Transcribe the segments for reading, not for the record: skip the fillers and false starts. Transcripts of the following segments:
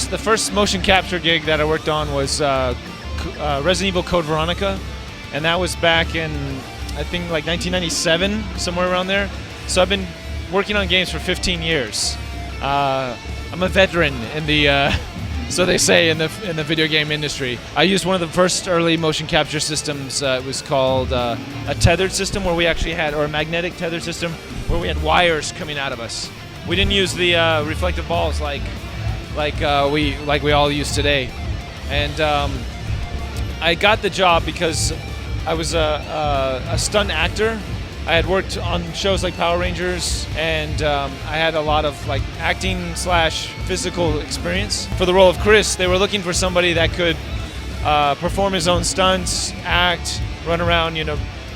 the first motion capture gig that I worked on was Resident Evil Code Veronica, and that was back in, I think, like 1997, somewhere around there. So I've been working on games for 15 years. I'm a veteran in the, so they say, in the video game industry. I used one of the first early motion capture systems. It was called a tethered system, where we actually had, or a magnetic tethered system, where we had wires coming out of us. We didn't use the reflective balls like we all use today. And I got the job because I was a stunt actor. I had worked on shows like Power Rangers, and I had a lot of like acting / physical experience. For the role of Chris, they were looking for somebody that could perform his own stunts, act, run around,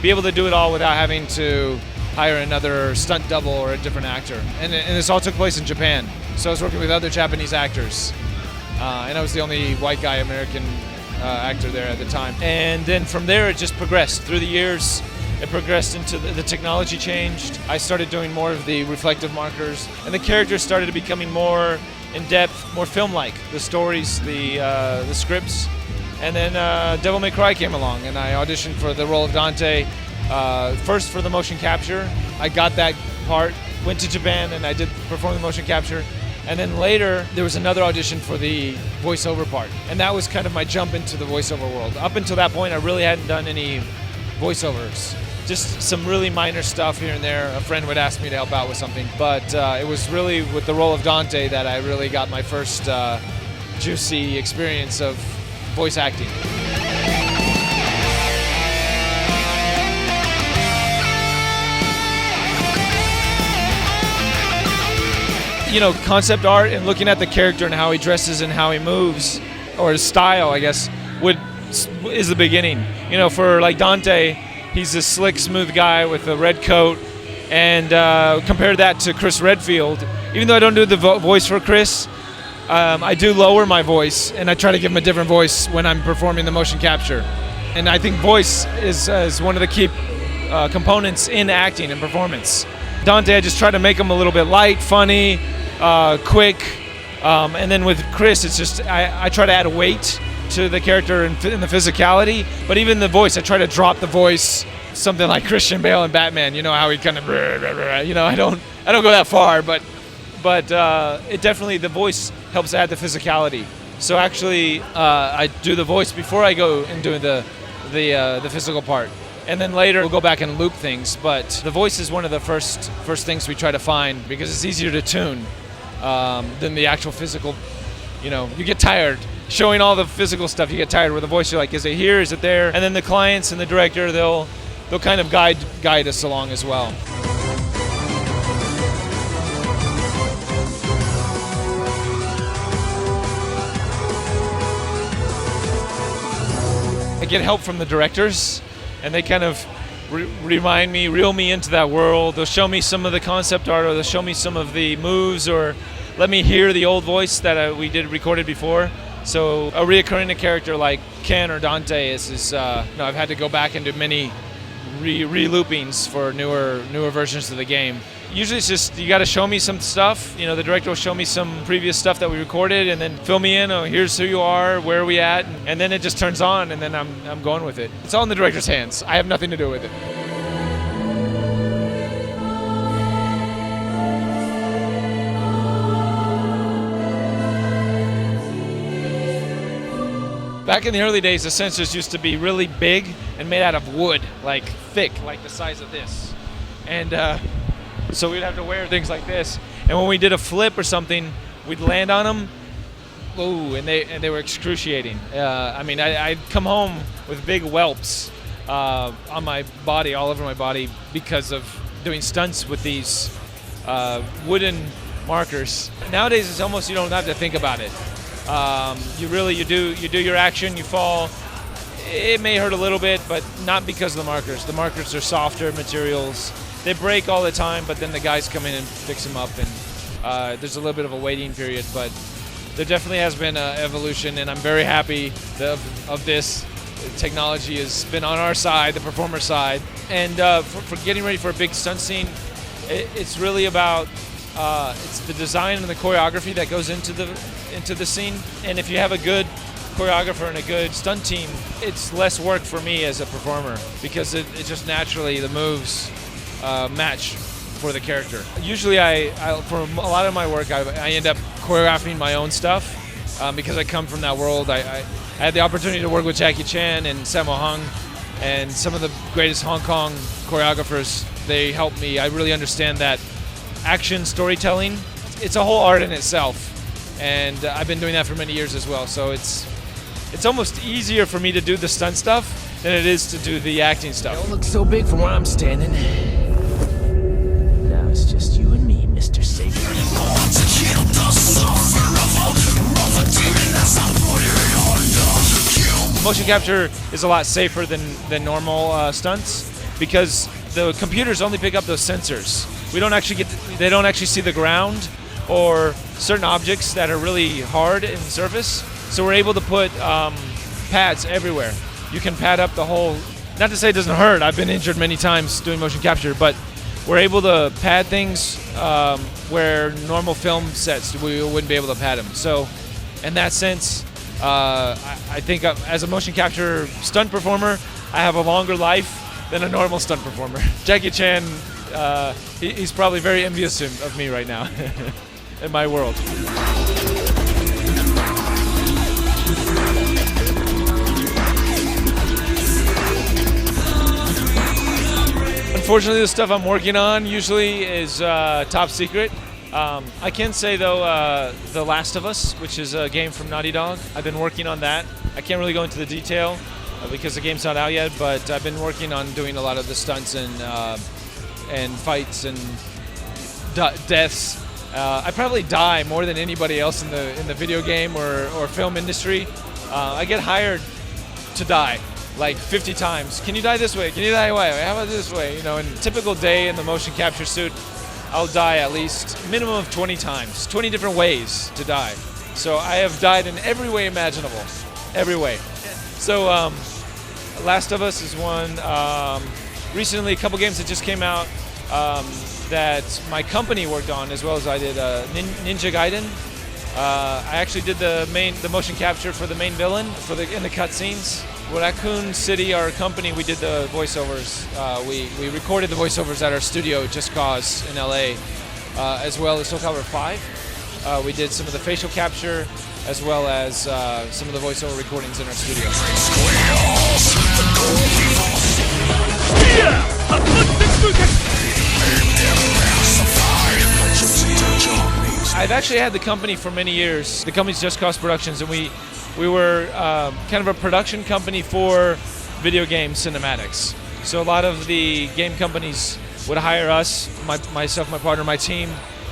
be able to do it all without having to hire another stunt double or a different actor. And this all took place in Japan. So I was working with other Japanese actors, and I was the only white guy American actor there at the time. And then from there, it just progressed through the years. It progressed into the technology changed. I started doing more of the reflective markers, and the characters started becoming more in-depth, more film-like. The stories, the scripts. And then Devil May Cry came along, and I auditioned for the role of Dante. First for the motion capture. I got that part, went to Japan, and I did perform the motion capture. And then later, there was another audition for the voiceover part. And that was kind of my jump into the voiceover world. Up until that point, I really hadn't done any voiceovers. Just some really minor stuff here and there. A friend would ask me to help out with something. But it was really with the role of Dante that I really got my first juicy experience of voice acting. Concept art and looking at the character and how he dresses and how he moves, or his style, I guess, is the beginning. For like Dante, he's a slick, smooth guy with a red coat, and compare that to Chris Redfield. Even though I don't do the voice for Chris, I do lower my voice, and I try to give him a different voice when I'm performing the motion capture. And I think voice is one of the key components in acting and performance. Dante, I just try to make him a little bit light, funny, quick, and then with Chris, it's just I try to add weight to the character and the physicality. But even the voice, I try to drop the voice, something like Christian Bale in Batman. How he kind of, I don't go that far, but it definitely, the voice helps add the physicality. So actually, I do the voice before I go and do the physical part. And then later we'll go back and loop things, but the voice is one of the first things we try to find, because it's easier to tune than the actual physical. You get tired showing all the physical stuff. You get tired with the voice. You're like, is it here? Is it there? And then the clients and the director, they'll kind of guide us along as well. I get help from the directors, and they kind of reel me into that world. They'll show me some of the concept art, or they'll show me some of the moves, or let me hear the old voice that we recorded before. So a reoccurring character like Ken or Dante I've had to go back and do many re-loopings for newer versions of the game. Usually it's just, you got to show me some stuff. The director will show me some previous stuff that we recorded, and then fill me in. Oh, here's who you are, where are we at, and then it just turns on, and then I'm going with it. It's all in the director's hands. I have nothing to do with it. Back in the early days, the sensors used to be really big and made out of wood, like thick, like the size of this. And so we'd have to wear things like this. And when we did a flip or something, we'd land on them. Ooh, and they were excruciating. I'd come home with big whelps on my body, all over my body, because of doing stunts with these wooden markers. Nowadays, it's almost, you don't have to think about it. You do your action, you fall. It may hurt a little bit, but not because of the markers. The markers are softer materials. They break all the time, but then the guys come in and fix them up, and there's a little bit of a waiting period, but there definitely has been an evolution, and I'm very happy of this. The technology has been on our side, the performer side, and for getting ready for a big stunt scene, it's really about it's the design and the choreography that goes into the scene. And if you have a good choreographer and a good stunt team, it's less work for me as a performer because it just naturally the moves match for the character. Usually, I for a lot of my work, I end up choreographing my own stuff because I come from that world. I had the opportunity to work with Jackie Chan and Sammo Hung and some of the greatest Hong Kong choreographers. They helped me. I really understand that action storytelling. It's a whole art in itself, and I've been doing that for many years as well. So it's almost easier for me to do the stunt stuff than it is to do the acting stuff. Don't look so big from where I'm standing. Now it's just you and me, Mr. Savior. Motion capture is a lot safer than normal stunts because the computers only pick up those sensors. They don't actually see the ground or certain objects that are really hard in the surface. So we're able to put pads everywhere. You can pad up the whole, not to say it doesn't hurt, I've been injured many times doing motion capture, but we're able to pad things where normal film sets, we wouldn't be able to pad them. So in that sense, I think as a motion capture stunt performer, I have a longer life than a normal stunt performer. Jackie Chan, he's probably very envious of me right now in my world. Unfortunately, the stuff I'm working on usually is top secret. I can say though, The Last of Us, which is a game from Naughty Dog, I've been working on that. I can't really go into the detail because the game's not out yet, but I've been working on doing a lot of the stunts and fights and deaths. I probably die more than anybody else in the video game or film industry. I get hired to die like 50 times. Can you die this way? Can you die that way? How about this way? You know, in a typical day in the motion capture suit, I'll die at least minimum of 20 times, 20 different ways to die. So I have died in every way imaginable, every way. So Last of Us is one. Recently, a couple games that just came out that my company worked on as well as I did. Ninja Gaiden. I actually did the motion capture for the main villain in the cutscenes. Raccoon City, our company, we did the voiceovers. We recorded the voiceovers at our studio, Just Cause, in LA, as well as Soul Calibur 5. We did some of the facial capture, as well as some of the voiceover recordings in our studio. I've actually had the company for many years. The company's Just Cause Productions, and we were kind of a production company for video game cinematics. So a lot of the game companies would hire us, myself, my partner, my team,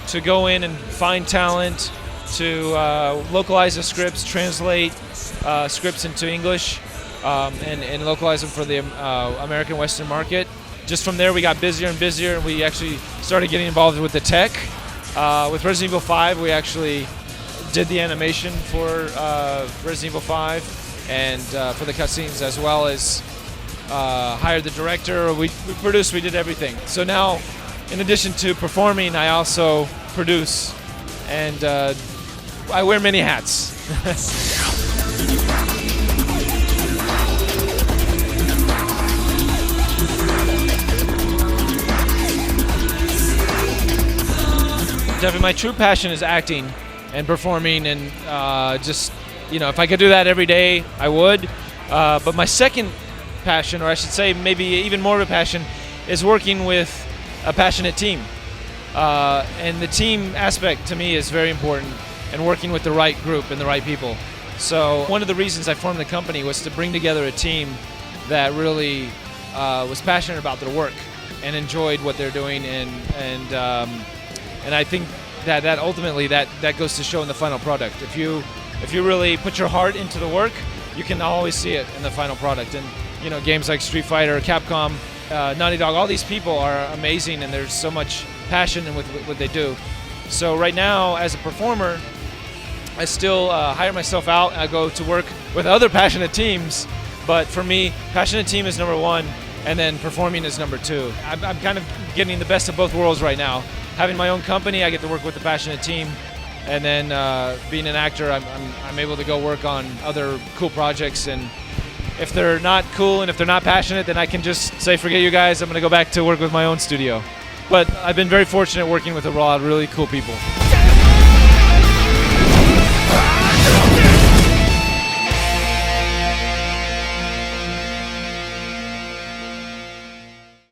to go in and find talent, to localize the scripts, translate scripts into English, and localize them for the American Western market. Just from there, we got busier and busier, and we actually started getting involved with the tech. With Resident Evil 5, we actually did the animation for Resident Evil 5 and for the cutscenes, as well as hired the director. We produced, we did everything. So now, in addition to performing, I also produce, and I wear many hats. Definitely, my true passion is acting and performing, and just, you know, if I could do that every day, I would. But my second passion, or I should say maybe even more of a passion, is working with a passionate team. And the team aspect to me is very important, and working with the right group and the right people. So one of the reasons I formed the company was to bring together a team that really was passionate about their work and enjoyed what they're doing, and I think that ultimately that goes to show in the final product. If you really put your heart into the work, you can always see it in the final product. And you know, games like Street Fighter, Capcom, Naughty Dog, all these people are amazing, and there's so much passion in what they do. So right now, as a performer, I still hire myself out. I go to work with other passionate teams, but for me, passionate team is number one, and then performing is number two. I'm kind of getting the best of both worlds right now. having my own company, I get to work with a passionate team. And then being an actor, I'm able to go work on other cool projects. And if they're not cool and if they're not passionate, then I can just say, forget you guys, I'm going to go back to work with my own studio. But I've been very fortunate working with a lot of really cool people.